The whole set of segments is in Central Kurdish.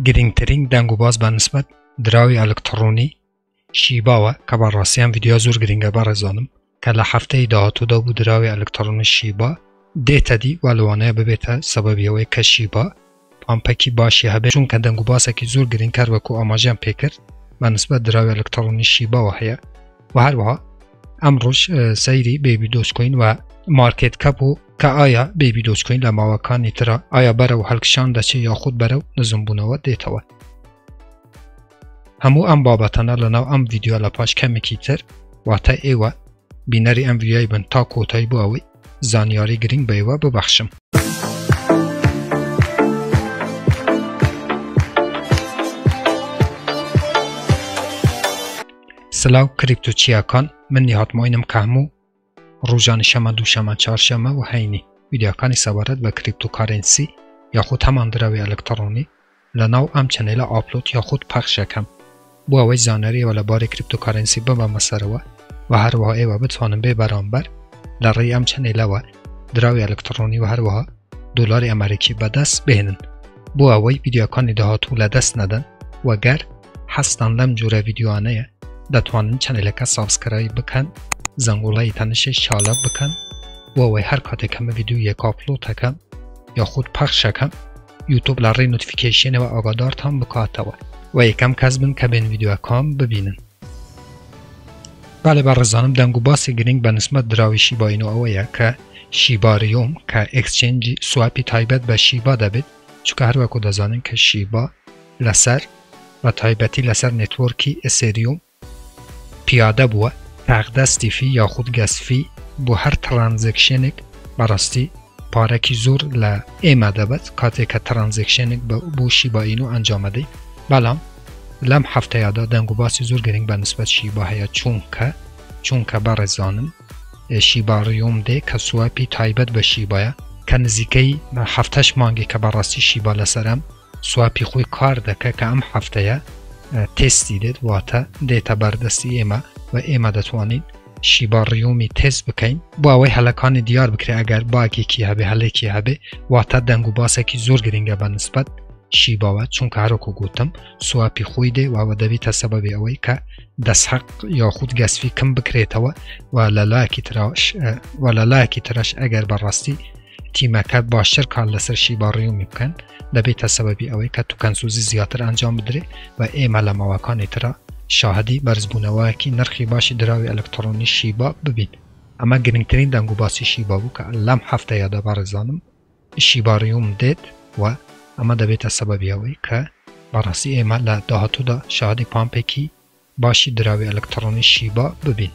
گرینگترین دنگ و باز به نسبت دراوی الکترونی شیبا و که بر راستی هم ویدیو زور گرینگه برزانم که لحفته دهاتو دا بود دراوی الکترونی شیبا دیتا دی ولوانه ببیتا سببی وی که شیبا پامپکی باشی هبه چون که دنگ و باز که زور گرینگ کرد و که آماجم پیکر به نسبت دراوی الکترونی شیبا و هیا و هر وها امروش سیری بیبی دوش کوین و مارکت کپو که آیا بیبی دوش کوین لماوکانی ترا آیا برو هلکشان دچه یا خود برو نزنبونه و دیتا و همو ام بابتانه لناو ام ویدیو لپاش کمی کیتر و تا ایوه بینری ام ویدیوی بن تا کوتای بو اوی زانیاری گرینگ بیوه ببخشم. سلاو کریپتو چیاکان من نهات ماینم که همو روزانه شما دوشنبه چهارشنبه و هینی ویدیوکانی سوارد و کریپتوکارنسی یا خود همان دراوی الکترونی لناو ام چنل آپلود یا خود پخش کم بو اوی زانری و لبار کریپتوکارنسی بما مسروه و هر وها ایوه بتوانم بی برانبر لری ام چنل و دراوی الکترونی و هر وها دلار امریکی به دست بهنن بو اوی ویدیوکانی دهاتو لدست ندن و گر هستن لم جوره ویدیوانه دتوانن چنل که سابسکرایب بکن زنگولای تنش شاله بکن و اوی هر کاته کم ویدیو یک آپلود کم یا خود پخش کم یوتیوب لری نوتیفیکیشن و آگادار تام بکاتوا و یکم کسبن که بین ویدیو کام ببینن. بله برزانم دنگو باسی گرینگ به نسبت دراوی شیبا اینو اویه که شیبا ریوم که اکسچنجی سواپی تایبت به شیبا دبید چون هر وقت دازانن که شیبا لسر و تایبتی لسر نتورکی اسریوم پیاده بوه تقدستی فی یا خود گس فی بو هر ترانزکشنک براستی پارکی زور ل ایمده بد کاته که ترانزکشنک بو شیبا اینو انجام ده بلام لم هفته یادا دنگو باسی زور گرینگ به نسبت شیبا هیا چون که برزانم شیبا ریوم ده که سواپی تایبت به شیبایا که نزیکی هفتش مانگی که براستی شیبا لسرم سواپی خوی کار ده که ام هفته یا تستی دید واتا دیتا بردستی ایما و ایما دتوانید شیبا ریومی تست بکین با اوی حلکان دیار بکری اگر باگی کی هبه حله کی هبه واتا دنگو باسه کی زور گرینگه به نسبت شیبا و چون که هرکو گوتم سواپی خویده و دویت سبب اوی که دست حق یا خود گسفی کم بکریتوا و للاکی تراش اگر براستی تیمکت باشتر کار لسر شیبا ریومی بکن دبیت سببی اوی که تو کنسوزی زیادتر انجام بدره و ایما لمواکانی ترا شاهدی برزبونه که نرخی باشی دراوی الکترونی شیبا ببین اما گرینگترین دنگو باسی شیبا بو که لم هفته یادا برزانم شیبا ریوم دید و اما دبیت سببی اوی که براسی ایما لدهاتو دا شاهدی پامپکی باشی دراوی الکترونی شیبا ببین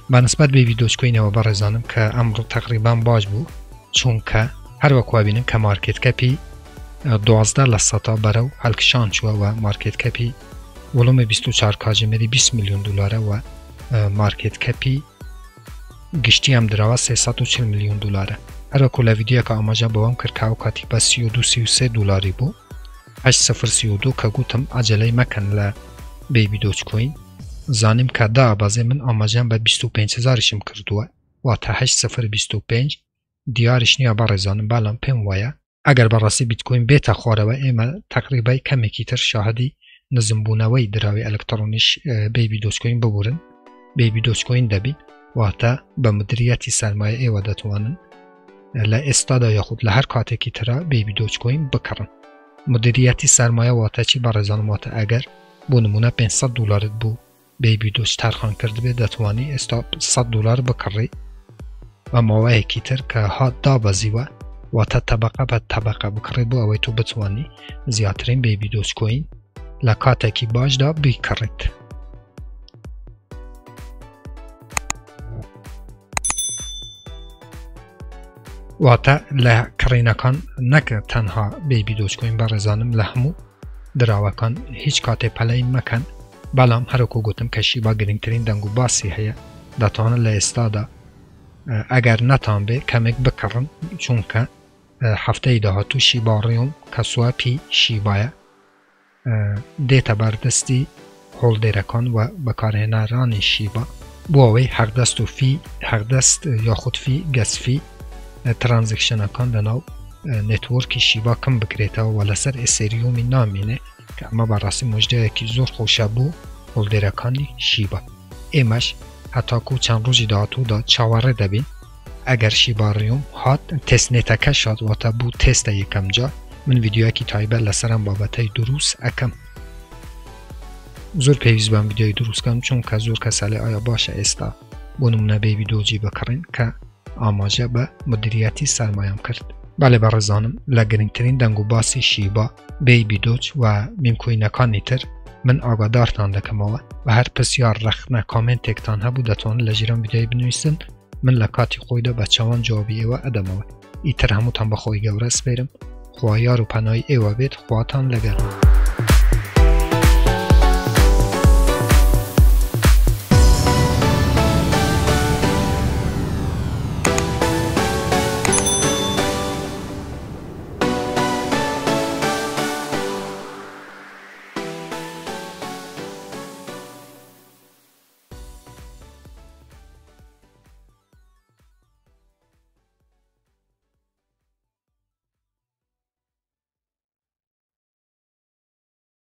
به نسبت به ویدیوش کوینه و برزانم که امرو تقریبا باج بو چون که هر وقت بینیم که مارکت کپی 12 لساتا برو هلکشان شو و مارکت کپی ولوم 24 کاجمری 20 میلیون دلاره و مارکت کپی گشتی هم دراوه 340 میلیون دلاره هر وقت ویدیو که آماجه بوام کرد که اوقاتی با 32-33 دلاری بو 8032 که گوتم عجله مکن ل بیبی دوچ کوین زانیم که دا بازه من آماجه با 25,000 شم کردوه و تا 8025 دیارش نیا برزانم بالام پیم ویا اگر براستی بیت کوین بیت خواره و ایما تقریبا کمی کیتر شاهدی نزنبونوی دراوی الکترونیش بیبی دوچ کوین ببورن بیبی دوچ کوین دبی و تا به مدیریتی سرمایه ایوه دتوانن لا استادا یا خود لهر کاته کی ترا بیبی دوچ کوین بکرن مدیریتی سرمایه و تا چی برزانم و تا اگر بو نمونه 500 دلار بو بیبی دوچ ترخان کرده به دتوانی استا 100 دلار بکری و مواه کیتر که ها دا بازی و تا طبقه به طبقه بکری بو اوی تو بتوانی زیادترین بیبی دوچ کوین لکاته کی باج دا بکرید و تا لکرینکان نکه تنها بیبی دوچ کوین برزانم لحمو دراوکان هیچ کاته پلین مکن بلام هرکو گوتم که شیبا گرینگترین دنگو باسی هیا دتوانه لستادا اگر نتان به کمک بکرن چون که هفته دهاتو شیبا ریوم که سواپی شیبایا دیتا بردستی هولدرکان و بکارهنران شیبا بو اوی حق دست یا خود فی گس فی ترانزکشن کان دناو نتورکی شیبا کم بکرێتەوە و لەسەر ئسێریۆمی نامێنێ کە ئەمە بەڕاستی مۆژدەیەکی زۆر خۆشە بوو هۆڵدێرەکانی شیبا. ئێمەش هەتاکو چەند ڕۆژی داهاتوودا چاوەڕێ دەبین ئەگەر شیباڕیوم هات تێستنێتەکە شاتواتە بوو تێستە یەکەم جا من ڤیدیۆیەکی تایبەت لەسەر ئەم بابەتەی دروست ئەکەم. زۆر پێویست بەم ڤیدیۆی دروستکەم چونکە زۆر کەسە لێ ئایا باشە ئێستا بۆ نمونە بێ ڤیدیۆجی بکڕین کە ئاماژە بە مدیریەتی سەرمایەم کرد. بەڵێ بەڕێزانم لە گرنگترین دەنگ و باسی شیبا بەیبی دۆچ و میمکوینەکانی تر من ئاگادارتان دەکەمەوە و هەر پرسیار ڕەخنە کامنتێکتان هەبوو دەتوانن لە ژێرم ڤیدیۆی بنوویسن من لە کاتی خۆیدا بە چاوان جوابی ئێوە ئەدەمەوە. ئیتر هەمووتان بە خۆی گەورە سپێرم. خوا یار و پەنای ئێوە بێت. خواتان لەگەڵ.